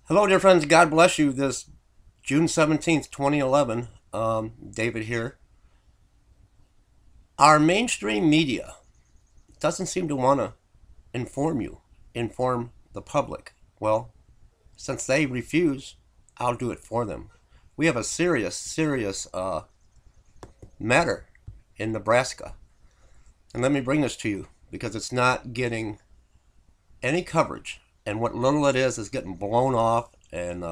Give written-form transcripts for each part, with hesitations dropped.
Hello, dear friends. God bless you. This June 17th, 2011. David here. Our mainstream media doesn't seem to want to inform the public. Well, since they refuse, I'll do it for them. We have a serious matter in Nebraska. And let me bring this to you because it's not getting any coverage. And what little it is getting blown off and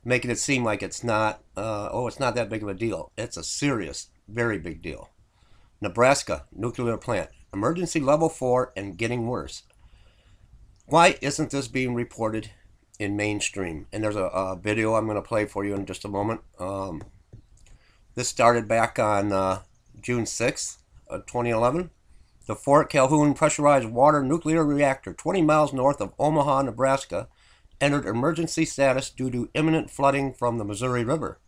making it seem like it's not, it's not that big of a deal. It's a serious, very big deal. Nebraska nuclear plant, emergency level 4 and getting worse. Why isn't this being reported in mainstream? And there's a video I'm going to play for you in just a moment. This started back on June 6th, 2011. The Fort Calhoun pressurized water nuclear reactor 20 miles north of Omaha, Nebraska, entered emergency status due to imminent flooding from the Missouri River.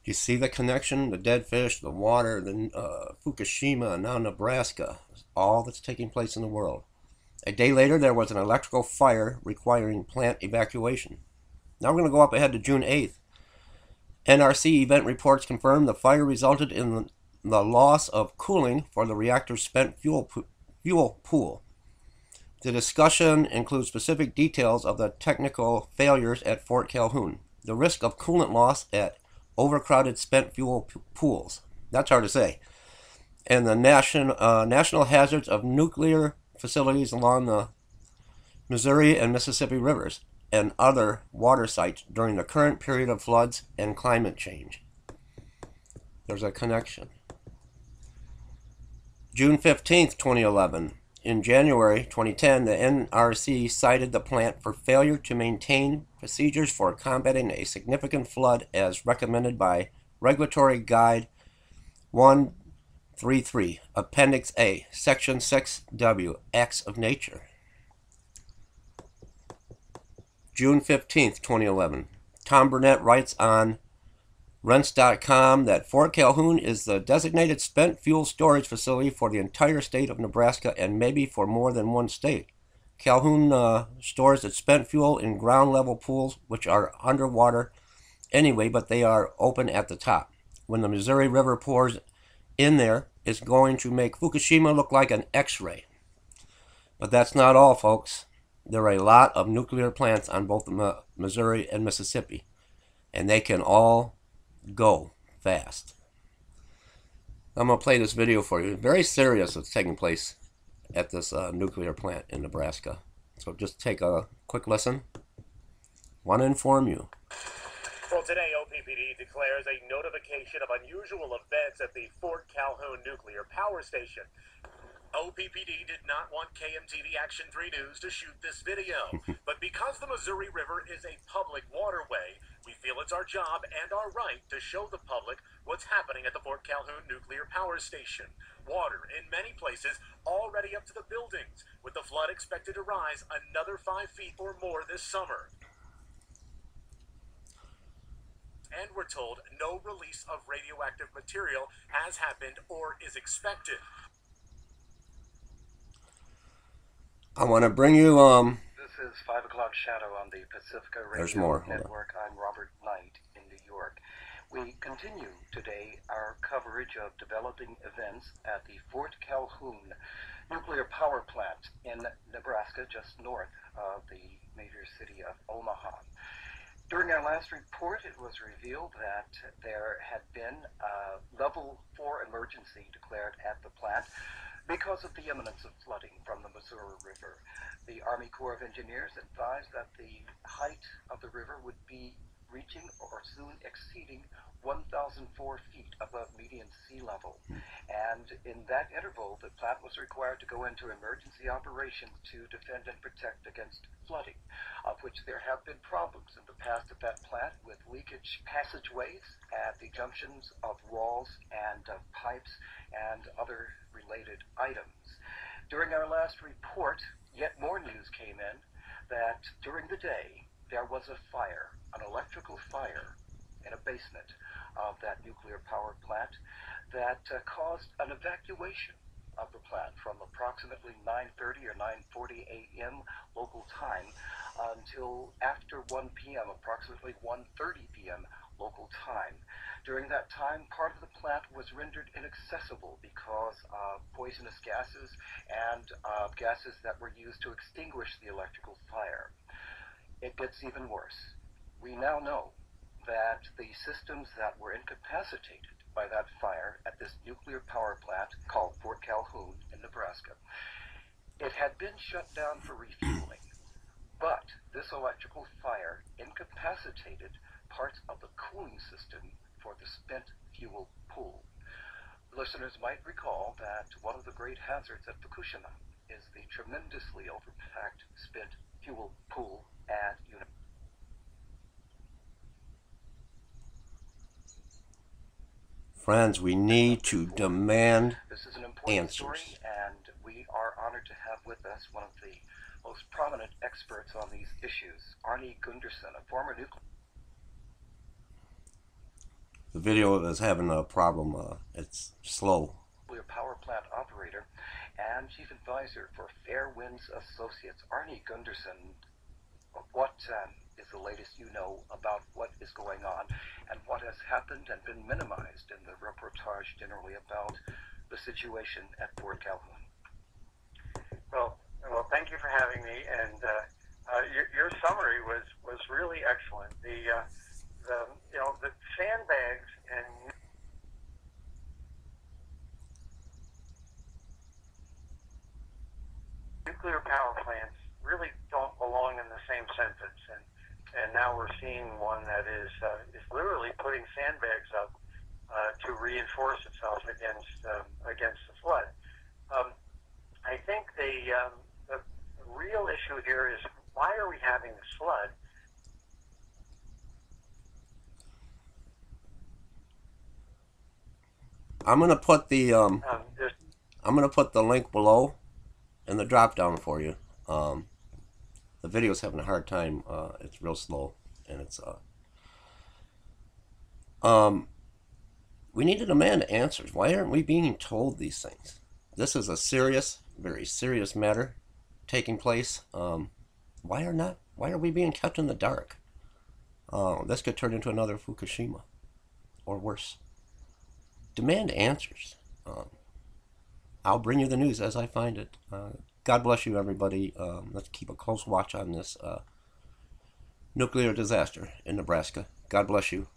You see the connection? The dead fish, the water, the Fukushima, now Nebraska, all that's taking place in the world. A day later, there was an electrical fire requiring plant evacuation. Now we're going to go up ahead to June 8th. NRC event reports confirm the fire resulted in the loss of cooling for the reactor's spent fuel pool. The discussion includes specific details of the technical failures at Fort Calhoun, the risk of coolant loss at overcrowded spent fuel pools. That's hard to say. And the national hazards of nuclear facilities along the Missouri and Mississippi rivers and other water sites during the current period of floods and climate change. There's a connection. June 15th, 2011. In January 2010, the NRC cited the plant for failure to maintain procedures for combating a significant flood as recommended by Regulatory Guide 133, Appendix A, Section 6W, Acts of Nature. June 15th, 2011. Tom Burnett writes on Rents.com that Fort Calhoun is the designated spent fuel storage facility for the entire state of Nebraska and maybe for more than one state. Calhoun stores its spent fuel in ground level pools, which are underwater anyway, but they are open at the top. When the Missouri River pours in there, it's going to make Fukushima look like an X-ray. But that's not all, folks. There are a lot of nuclear plants on both Missouri and Mississippi, and they can all go fast. I'm going to play this video for you. Very serious what's taking place at this nuclear plant in Nebraska. So just take a quick listen. Want to inform you. Well, today OPPD declares a notification of unusual events at the Fort Calhoun Nuclear Power Station. OPPD did not want KMTV Action 3 News to shoot this video, but because the Missouri River is a public waterway, we feel it's our job and our right to show the public what's happening at the Fort Calhoun Nuclear Power Station. Water in many places already up to the buildings, with the flood expected to rise another 5 feet or more this summer. And we're told no release of radioactive material has happened or is expected. I want to bring you This is 5 o'clock shadow on the Pacifica There's Radio more. Network. I'm Robert Knight in New York. We continue today our coverage of developing events at the Fort Calhoun nuclear power plant in Nebraska, just north of the major city of Omaha. During our last report, it was revealed that there had been a level 4 emergency declared at the plant because of the imminence of flooding from the Missouri River. The Army Corps of Engineers advised that the height of the river would be reaching or soon exceeding 1,004 feet above median sea level. And in that interval, the plant was required to go into emergency operations to defend and protect against flooding, of which there have been problems in the past at that plant with leakage passageways at the junctions of walls and pipes and other related items. During our last report, yet more news came in that during the day there was a fire, an electrical fire in a basement of that nuclear power plant that caused an evacuation of the plant from approximately 9:30 or 9:40 a.m. local time until after 1 p.m., approximately 1:30 p.m. local time. During that time, part of the plant was rendered inaccessible because of poisonous gases and gases that were used to extinguish the electrical fire. It gets even worse. We now know that the systems that were incapacitated by that fire at this nuclear power plant called Fort Calhoun in Nebraska, it had been shut down for refueling, but this electrical fire incapacitated parts of the cooling system for the spent fuel pool. Listeners might recall that one of the great hazards at Fukushima is the tremendously overpacked spent fuel pool at Friends, we need to demand This is an important answers. story, and we are honored to have with us one of the most prominent experts on these issues, Arnie Gunderson, a former nuclear The video is having a problem. It's slow. power plant operator and chief advisor for Fairwinds Associates. Arnie Gunderson, what is the latest you know about what is going on and what has happened and been minimized in the reportage generally about the situation at Fort Calhoun? Well, thank you for having me. And your summary was really excellent. The sandbags and nuclear power plants really don't belong in the same sentence. And now we're seeing one that is literally putting sandbags up to reinforce itself against the flood. I think the real issue here is, why are we having this flood? I'm gonna put the link below in the drop down for you. The video's having a hard time. It's real slow, and it's we need to demand answers. Why aren't we being told these things? This is a serious, very serious matter taking place. Why are we being kept in the dark? This could turn into another Fukushima, or worse. Demand answers. I'll bring you the news as I find it. God bless you, everybody. Let's keep a close watch on this nuclear disaster in Nebraska. God bless you.